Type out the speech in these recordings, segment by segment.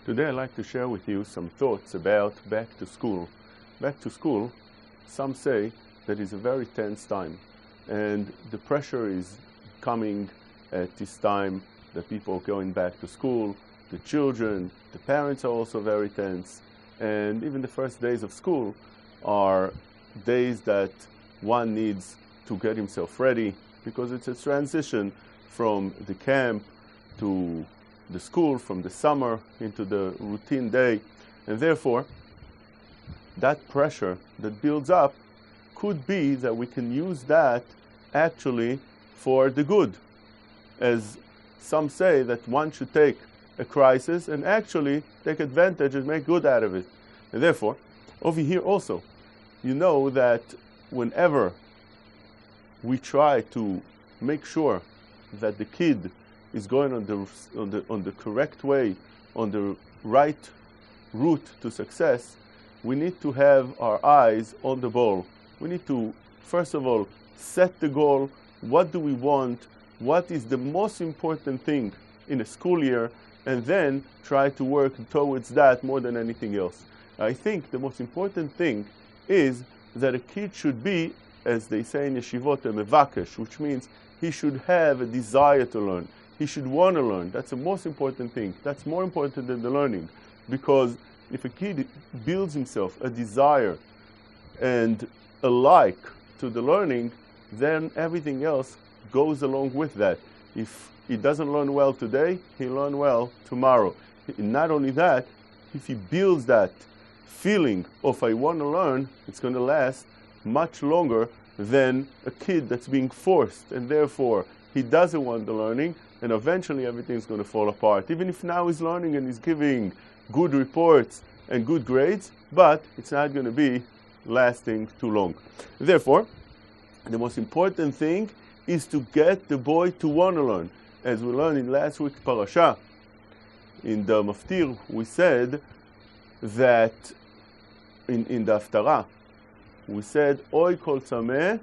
Today I'd like to share with you some thoughts about back to school. Back to school, some say that is a very tense time, and the pressure is coming at this time that people are going back to school, the children, the parents are also very tense, and even the first days of school are days that one needs to get himself ready because it's a transition from the camp to the school, from the summer into the routine day, and therefore that pressure that builds up could be that we can use that actually for the good. As some say that one should take a crisis and actually take advantage and make good out of it. And therefore, over here also, you know that whenever we try to make sure that the kid is going on the correct way, on the right route to success, we need to have our eyes on the ball. We need to, first of all, set the goal. What do we want? What is the most important thing in a school year? And then try to work towards that more than anything else. I think the most important thing is that a kid should be, as they say in yeshivot, a mevakesh, which means he should have a desire to learn. He should want to learn. That's the most important thing. That's more important than the learning. Because if a kid builds himself a desire and a like to the learning, then everything else goes along with that. If he doesn't learn well today, he'll learn well tomorrow. And not only that, if he builds that feeling of I want to learn, it's going to last much longer than a kid that's being forced, and therefore he doesn't want the learning, and eventually everything's going to fall apart. Even if now he's learning and he's giving good reports and good grades, but it's not going to be lasting too long. Therefore, the most important thing is to get the boy to want to learn. As we learned in last week's parasha, in the maftir, we said that in the haftarah, we said, Oy kol tzameh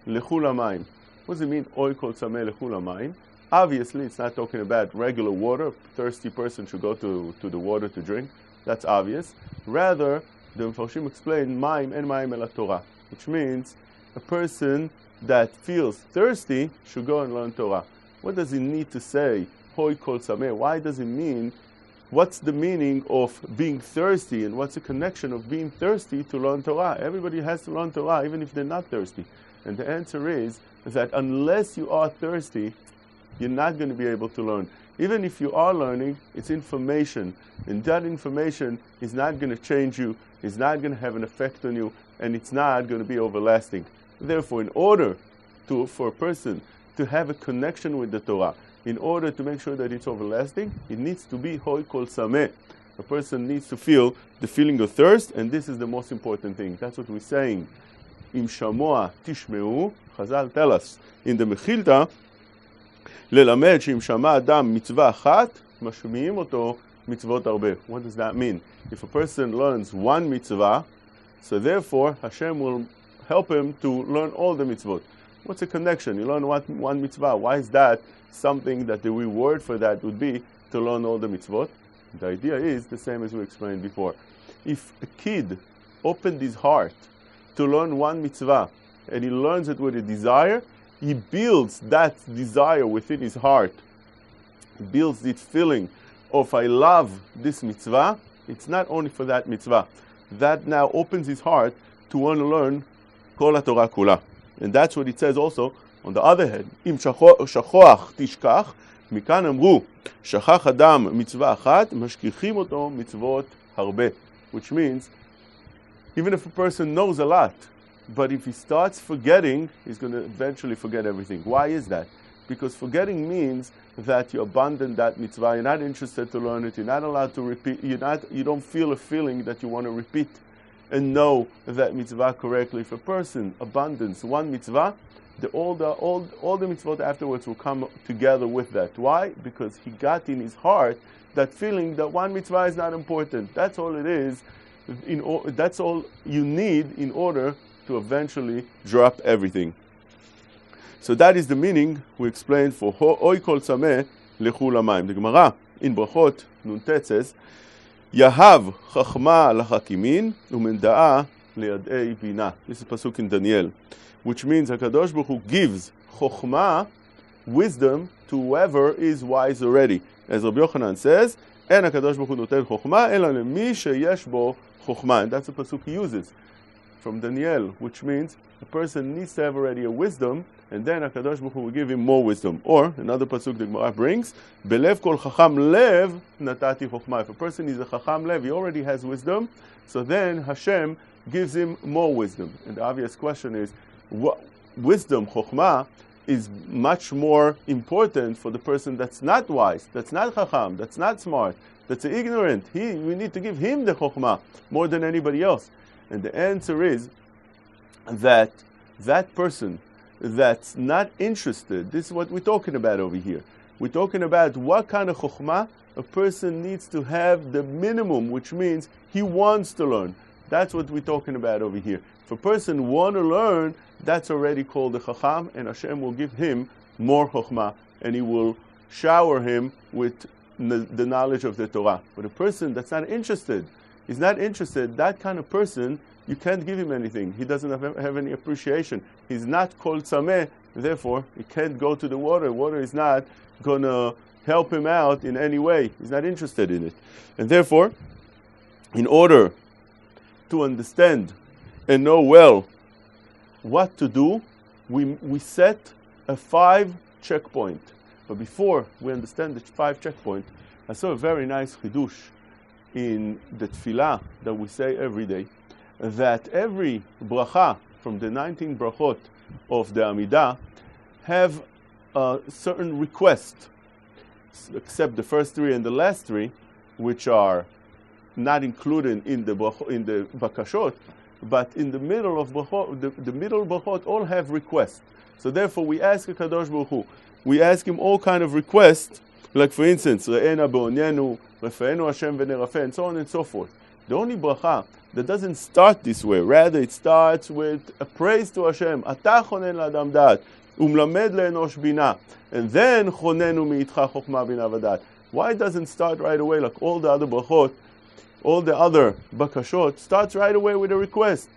lechul hamayim. What does it mean, Oy kol tzameh lechul hamayim? Obviously, it's not talking about regular water. A thirsty person should go to the water to drink. That's obvious. Rather, the Mefarshim explain, Maim en Maim el Torah, which means a person that feels thirsty should go and learn Torah. What does it need to say, Hoy kol tzameh? Why does it mean, what's the meaning of being thirsty, and what's the connection of being thirsty to learn Torah? Everybody has to learn Torah, even if they're not thirsty. And the answer is that unless you are thirsty, you're not going to be able to learn. Even if you are learning, it's information. And that information is not going to change you, it's not going to have an effect on you, and it's not going to be everlasting. Therefore, in order for a person to have a connection with the Torah, in order to make sure that it's everlasting, it needs to be Hoy kol sameh. A person needs to feel the feeling of thirst, and this is the most important thing. That's what we're saying. Im shamoa tishmeu, Chazal tell us in the Mechilta, ללמד שאם שמע אדם מצווה אחת, משמיעים אותו מצוות הרבה. What does that mean? If a person learns one mitzvah, so therefore Hashem will help him to learn all the mitzvot. What's the connection? You learn one mitzvah. Why is that something that the reward for that would be to learn all the mitzvot? The idea is the same as we explained before. If a kid opened his heart to learn one mitzvah, and he learns it with a desire, he builds that desire within his heart. He builds this feeling of I love this mitzvah. It's not only for that mitzvah. That now opens his heart to want to learn Kol Torah Kula. And that's what it says also on the other hand. Im shachoach tishkach, mikan amru, shachach adam mitzvah achat, mashkichim oto mitzvot harbe. Which means, even if a person knows a lot, but if he starts forgetting, he's going to eventually forget everything. Why is that? Because forgetting means that you abandon that mitzvah. You're not interested to learn it. You're not allowed to repeat. You don't feel a feeling that you want to repeat and know that mitzvah correctly. If a person abandons one mitzvah, all the mitzvot afterwards will come together with that. Why? Because he got in his heart that feeling that one mitzvah is not important. That's all it is. That's all you need in order to eventually drop everything. So that is the meaning we explained for Oy kol sameh lechul hamayim. The Gemara in Brachot Nuntet says, Yahav chachma lachakimin umenda'a liyadei bina. This is pasuk in Daniel, which means HaKadosh Baruch Hu gives chokhmah, wisdom, to whoever is wise already. As Rabbi Yochanan says, En HaKadosh Baruch Hu noten chokhmah ela lemi sheyesh bo chokhmah. And that's the pasuk he uses from Daniel, which means a person needs to have already a wisdom, and then HaKadosh Baruch Hu will give him more wisdom. Or, another pasuk the Gemara brings, Belev kol chacham lev natati chokhmah. If a person is a chacham lev, he already has wisdom, so then Hashem gives him more wisdom. And the obvious question is, wisdom, chokhmah, is much more important for the person that's not wise, that's not chacham, that's not smart, that's ignorant. We need to give him the chokhmah more than anybody else. And the answer is that that person that's not interested, this is what we're talking about over here. We're talking about what kind of chokhmah a person needs to have, the minimum, which means he wants to learn. That's what we're talking about over here. If a person wants to learn, that's already called a chacham, and Hashem will give him more chokhmah, and he will shower him with the knowledge of the Torah. But a person that's not interested, is not interested, that kind of person, you can't give him anything. He doesn't have any appreciation. He's not called tzameh, therefore he can't go to the water. Water is not going to help him out in any way. He's not interested in it. And therefore, in order to understand and know well what to do, we set a 5 checkpoint. But before we understand the 5 checkpoint, I saw a very nice chidush in the tefillah that we say every day, that every bracha from the 19 brachot of the Amidah have a certain request, except the first 3 and the last 3, which are not included in the bakashot, but in the middle of brachot, the middle brachot all have requests. So therefore we ask HaKadosh Baruch Hu, we ask him all kind of requests, like for instance, Re'ena be'onyenu, Refa'enu Hashem v'nerafeh, and so on and so forth. The only bracha that doesn't start this way, rather it starts with a praise to Hashem, Ata chonen la'adam da'at, umlamed le'enosh bina, and then chonenu mi'itcha chokhmah bina v'da'at. Why it doesn't start right away like all the other brachot, all the other bakashot, starts right away with a request?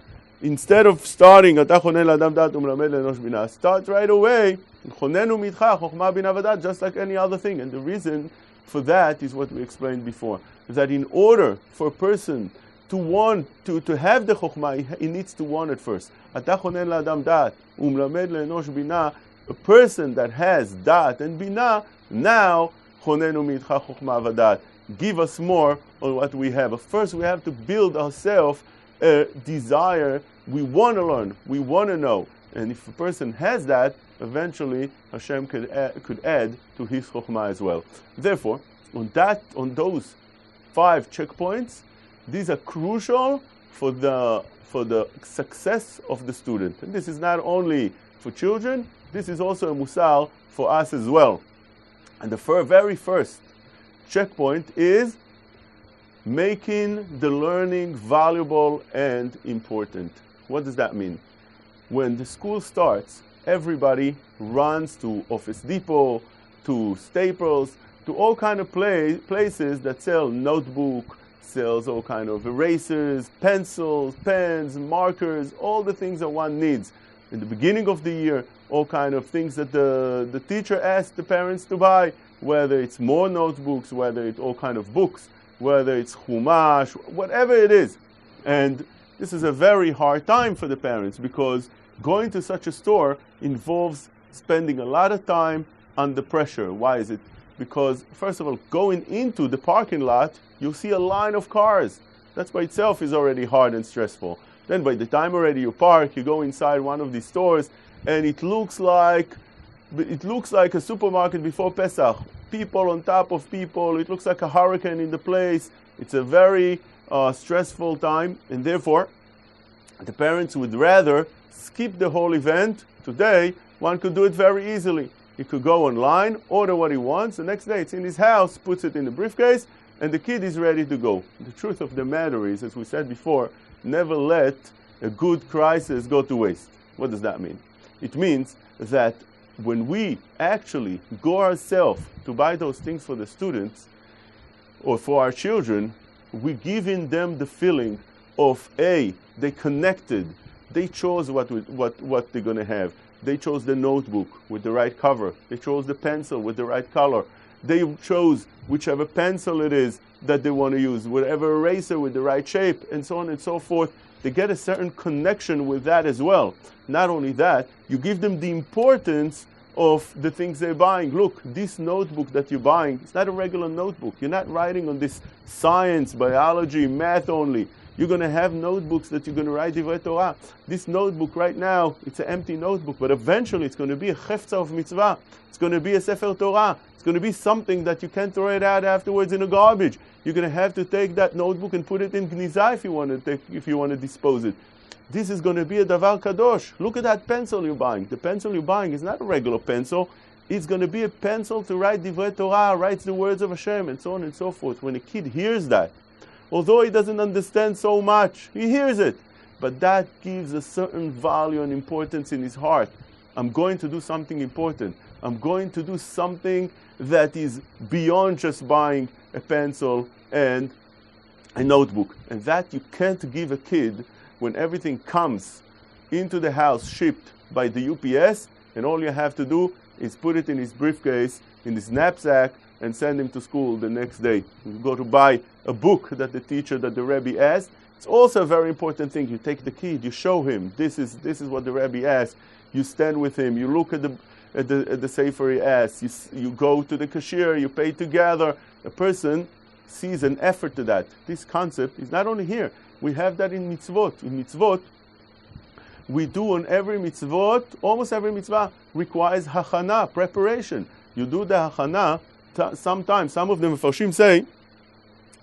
Instead of starting Ata chonen la'adam da'at umlamed le'enosh bina, start right away, chonenu mi'itcha chokhmah bina v'da'at, just like any other thing. And the reason for that is what we explained before, that in order for a person to want to have the chokhmah, he needs to want it first. Ata chonen la'adam da'at umlamed le'enosh bina, a person that has da'at and bina, now chonenu mi'itcha chokhmah v'da'at, give us more on what we have. But first we have to build ourselves a desire. We want to learn, we want to know, and if a person has that, eventually Hashem could add to his chokhmah as well. Therefore, on those 5 checkpoints, these are crucial for the success of the student. And this is not only for children, this is also a musal for us as well. And the very first checkpoint is making the learning valuable and important. What does that mean? When the school starts, everybody runs to Office Depot, to Staples, to all kind of places that sell notebook, sells all kind of erasers, pencils, pens, markers, all the things that one needs. In the beginning of the year, all kind of things that the teacher asks the parents to buy, whether it's more notebooks, whether it's all kind of books, whether it's chumash, whatever it is. And this is a very hard time for the parents, because going to such a store involves spending a lot of time under pressure. Why is it? Because, first of all, going into the parking lot, you'll see a line of cars. That by itself is already hard and stressful. Then by the time already you park, you go inside one of these stores, and it looks like a supermarket before Pesach. People on top of people. It looks like a hurricane in the place. It's a very stressful time, and therefore, the parents would rather skip the whole event. Today, one could do it very easily. He could go online, order what he wants, the next day it's in his house, puts it in the briefcase, and the kid is ready to go. The truth of the matter is, as we said before, never let a good crisis go to waste. What does that mean? It means that when we actually go ourselves to buy those things for the students, or for our children, we give in them the feeling of, they connected. They chose what they're going to have. They chose the notebook with the right cover. They chose the pencil with the right color. They chose whichever pencil it is that they want to use, whatever eraser with the right shape, and so on and so forth. They get a certain connection with that as well. Not only that, you give them the importance of the things they're buying. Look, this notebook that you're buying, it's not a regular notebook. You're not writing on this science, biology, math only. You're going to have notebooks that you're going to write Divrei Torah. This notebook right now, it's an empty notebook, but eventually it's going to be a chefza of mitzvah. It's going to be a Sefer Torah. It's going to be something that you can't throw it out afterwards in a garbage. You're going to have to take that notebook and put it in gniza if you want to dispose it. This is going to be a davar kadosh. Look at that pencil you're buying. The pencil you're buying is not a regular pencil. It's going to be a pencil to write Divrei Torah, writes the words of Hashem, and so on and so forth. When a kid hears that, although he doesn't understand so much, he hears it. But that gives a certain value and importance in his heart. I'm going to do something important. I'm going to do something that is beyond just buying a pencil and a notebook. And that you can't give a kid when everything comes into the house shipped by the UPS, and all you have to do is put it in his briefcase, in his knapsack, and send him to school the next day. You go to buy a book that the teacher, that the Rabbi asked. It's also a very important thing. You take the kid, you show him, this is what the Rabbi asked. You stand with him, you look at the sefer he asked, you go to the cashier, you pay together. A person sees an effort to that. This concept is not only here. We have that in mitzvot. In mitzvot, we do on every mitzvot, almost every mitzvah requires hachana, preparation. You do the hachana. Sometimes, some of the Mefarshim say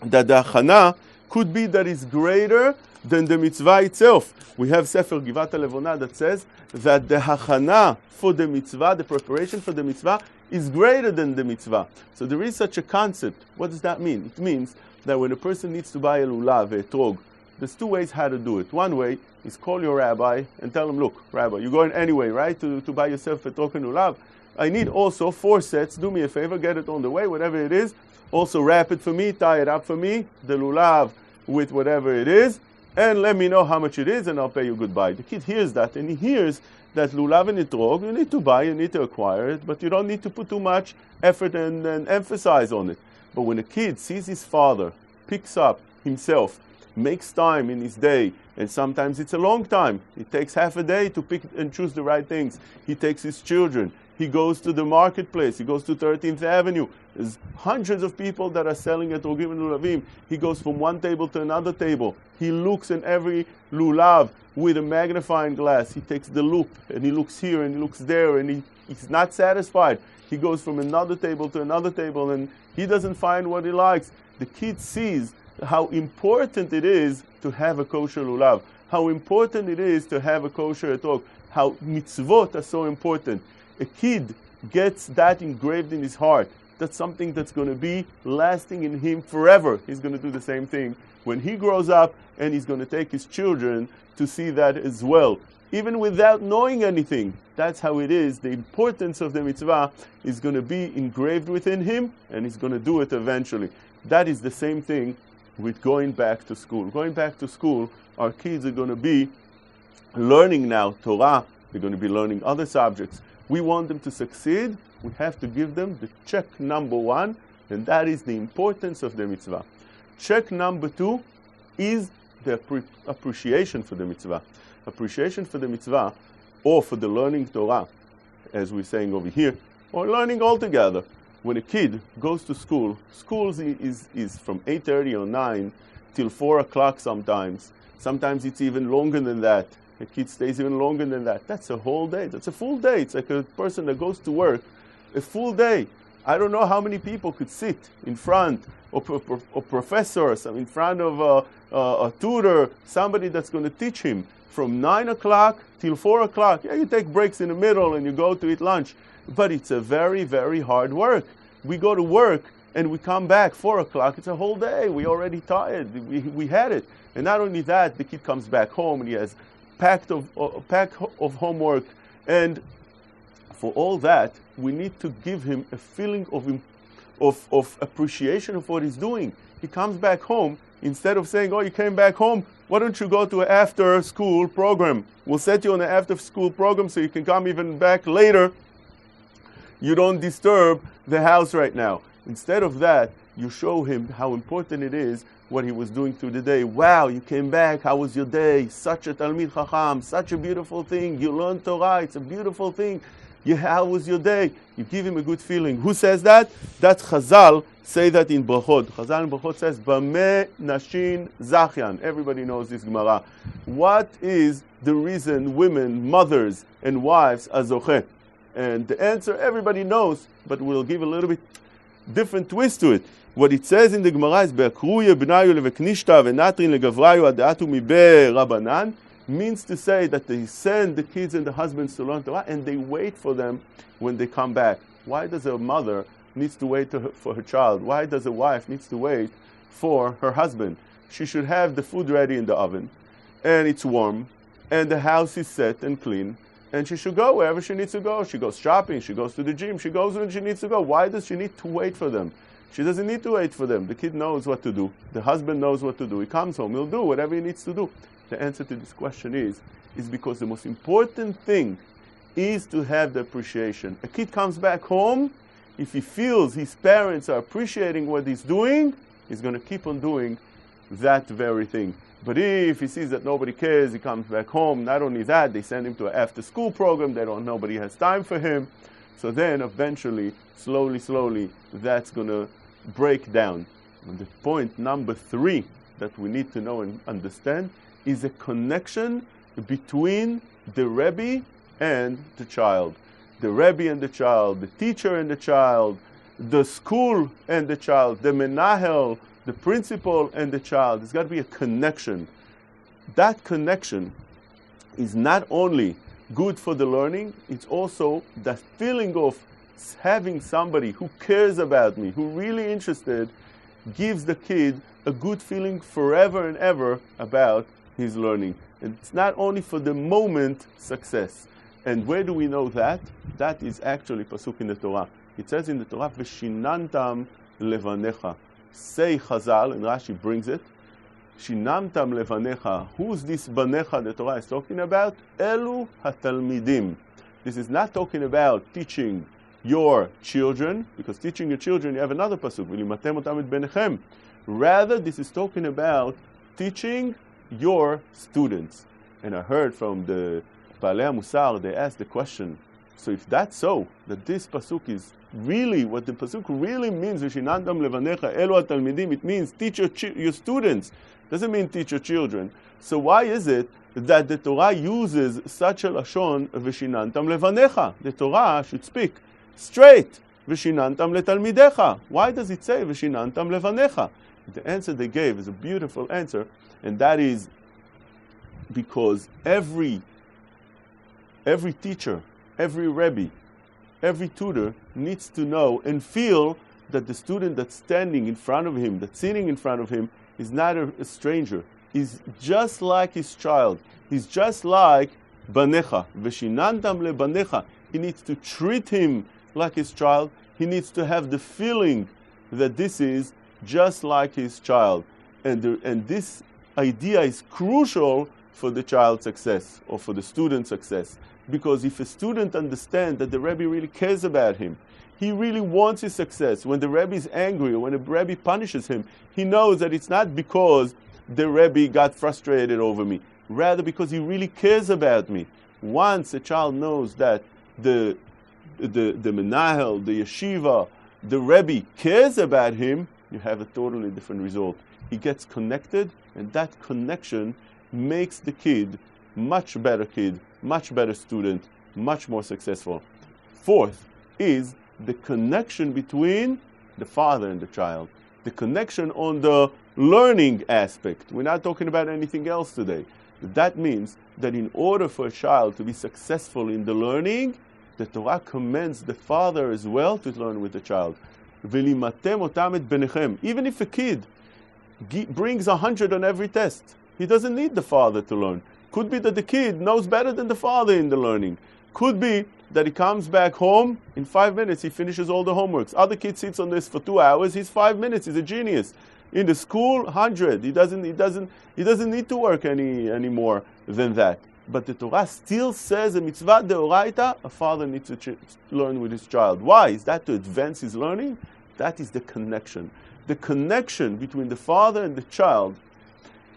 that the hachana could be that is greater than the mitzvah itself. We have Sefer Givat HaLevona that says that the hachana for the mitzvah, the preparation for the mitzvah, is greater than the mitzvah. So there is such a concept. What does that mean? It means that when a person needs to buy a lulav, a etrog, there's two ways how to do it. One way is call your rabbi and tell him, look, Rabbi, you're going anyway, right, to buy yourself a etrog and lulav. I need also 4 sets. Do me a favor, get it on the way, whatever it is. Also wrap it for me, tie it up for me, the lulav with whatever it is, and let me know how much it is, and I'll pay you goodbye. The kid hears that, and he hears that lulav and etrog, you need to buy, you need to acquire it, but you don't need to put too much effort and emphasis on it. But when a kid sees his father, picks up himself, makes time in his day, and sometimes it's a long time. It takes half a day to pick and choose the right things. He takes his children. He goes to the marketplace. He goes to 13th Avenue. There's hundreds of people that are selling etrogim and lulavim. He goes from one table to another table. He looks in every lulav with a magnifying glass. He takes the loop, and he looks here, and he looks there, and he's not satisfied. He goes from another table to another table, and he doesn't find what he likes. The kid sees how important it is to have a kosher lulav, how important it is to have a kosher etrog, how mitzvot are so important. A kid gets that engraved in his heart. That's something that's going to be lasting in him forever. He's going to do the same thing when he grows up, and he's going to take his children to see that as well. Even without knowing anything, that's how it is. The importance of the mitzvah is going to be engraved within him, and he's going to do it eventually. That is the same thing with going back to school. Going back to school, our kids are going to be learning now Torah. They're going to be learning other subjects. We want them to succeed. We have to give them the check number 1, and that is the importance of the mitzvah. Check number 2 is the appreciation for the mitzvah. Appreciation for the mitzvah, or for the learning Torah, as we're saying over here, or learning altogether. When a kid goes to school, is from 8:30 or 9 till 4 o'clock sometimes. Sometimes it's even longer than that. A kid stays even longer than that. That's a whole day. That's a full day. It's like a person that goes to work a full day. I don't know how many people could sit in front of professors, in front of a tutor, somebody that's going to teach him from 9 o'clock till 4 o'clock. Yeah, you take breaks in the middle and you go to eat lunch. But it's a very, very hard work. We go to work and we come back 4 o'clock. It's a whole day. We're already tired. We had it. And not only that, the kid comes back home and he has pack of homework. And for all that, we need to give him a feeling of appreciation of what he's doing. He comes back home, instead of saying, oh, you came back home, why don't you go to an after-school program? We'll set you on an after-school program so you can come even back later. You don't disturb the house right now. Instead of that, you show him how important it is what he was doing through the day. Wow, you came back, how was your day? Such a Talmid Chacham, such a beautiful thing. You learned Torah, it's a beautiful thing. How was your day? You give him a good feeling. Who says that? That's Chazal, say that in Brachot. Chazal in Brachot says, Bameh Nashin Zachyan. Everybody knows this Gemara. What is the reason women, mothers, and wives are zocheh? And the answer everybody knows, but we'll give a little bit different twist to it. What it says in the Gemara is, Be'akruye b'nayu leveknishta v'natrin legavrayu adatu mibe rabanan, means to say that they send the kids and the husbands to learn Torah and they wait for them when they come back. Why does a mother needs to wait for her child? Why does a wife needs to wait for her husband? She should have the food ready in the oven, and it's warm, and the house is set and clean, and she should go wherever she needs to go. She goes shopping, she goes to the gym, she goes when she needs to go. Why does she need to wait for them? She doesn't need to wait for them. The kid knows what to do. The husband knows what to do. He comes home, he'll do whatever he needs to do. The answer to this question is because the most important thing is to have the appreciation. A kid comes back home, if he feels his parents are appreciating what he's doing, he's going to keep on doing that very thing. But if he sees that nobody cares, he comes back home. Not only that, they send him to an after-school program. Nobody has time for him. So then eventually, slowly, that's going to break down. And the point number 3 that we need to know and understand is a connection between the Rabbi and the child. The Rabbi and the child, the teacher and the child, the school and the child, the menahel, the principal and the child. There's got to be a connection. That connection is not only good for the learning, it's also the feeling of having somebody who cares about me, who really interested, gives the kid a good feeling forever and ever about his learning. And it's not only for the moment success. And where do we know that? That is actually pasuk in the Torah. It says in the Torah, V'shinantam levanecha. Say Chazal, and Rashi brings it. Shinamtam levanecha. Who's this banecha the Torah is talking about? Elu hatalmidim. This is not talking about teaching your children, because teaching your children, you have another pasuk. V'limatem otam et benechem. Rather, this is talking about teaching your students. And I heard from the Baalei Musar, they asked the question, so if that's so, that this pasuk is really, what the pasuk really means, V'shinantam levanecha elu hatalmidim, it means teach your students. Doesn't mean teach your children. So why is it that the Torah uses such a lashon, V'shinantam levanecha? The Torah should speak straight, V'shinantam letalmidecha. Why does it say V'shinantam levanecha? The answer they gave is a beautiful answer, and that is because every teacher, every Rabbi, every tutor needs to know and feel that the student that's standing in front of him, that's sitting in front of him, is not a stranger. He's just like his child. He's just like banecha. V'shinantam lebanecha. He needs to treat him like his child. He needs to have the feeling that this is just like his child. And this idea is crucial for the child's success or for the student's success. Because if a student understands that the Rebbe really cares about him, he really wants his success. When the Rebbe is angry or when the Rebbe punishes him, he knows that it's not because the Rebbe got frustrated over me, rather because he really cares about me. Once a child knows that the menahel, the yeshiva, the Rebbe cares about him, you have a totally different result. He gets connected, and that connection makes the kid much better student, much more successful. Fourth is the connection between the father and the child. The connection on the learning aspect. We're not talking about anything else today. That means that in order for a child to be successful in the learning, the Torah commands the father as well to learn with the child. V'limatem otam et benechem. Even if a kid brings 100 on every test, he doesn't need the father to learn. Could be that the kid knows better than the father in the learning. Could be that he comes back home, in 5 minutes he finishes all the homeworks. Other kid sits on this for 2 hours, he's 5 minutes, he's a genius. In the school, 100. He doesn't need to work any more than that. But the Torah still says a mitzvah deoraita, a father needs to learn with his child. Why? Is that to advance his learning? That is the connection. The connection between the father and the child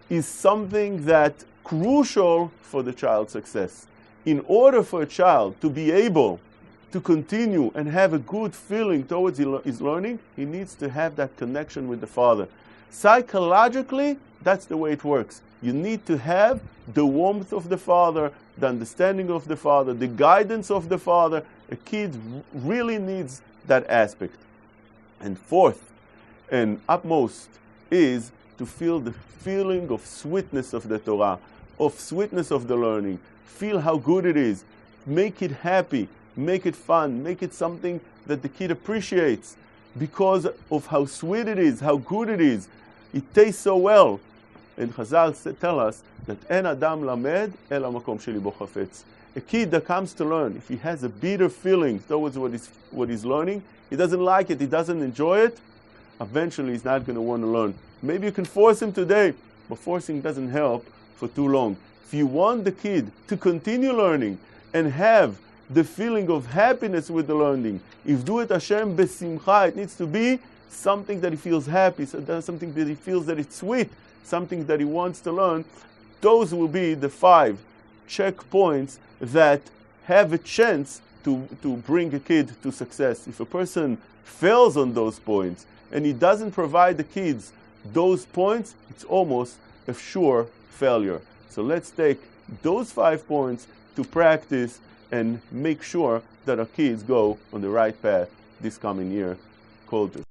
is something that's crucial for the child's success. In order for a child to be able to continue and have a good feeling towards his learning, he needs to have that connection with the father. Psychologically, that's the way it works. You need to have the warmth of the father, the understanding of the father, the guidance of the father. A kid really needs that aspect. And fourth and upmost is to feel the feeling of sweetness of the Torah, of sweetness of the learning. Feel how good it is. Make it happy. Make it fun. Make it something that the kid appreciates because of how sweet it is, how good it is. It tastes so well. And Chazal tell us that En Adam Lamed El HaMakom Shelibo Chafetz. A kid that comes to learn, if he has a bitter feeling towards what he's learning, he doesn't like it, he doesn't enjoy it, eventually he's not going to want to learn. Maybe you can force him today, but forcing doesn't help for too long. If you want the kid to continue learning and have the feeling of happiness with the learning, if do it Hashem besimcha, it needs to be something that he feels happy, something that he feels that it's sweet, something that he wants to learn. Those will be the 5 checkpoints that have a chance to bring a kid to success. If a person fails on those points and he doesn't provide the kids those points, it's almost a sure failure. So let's take those 5 points to practice and make sure that our kids go on the right path this coming year called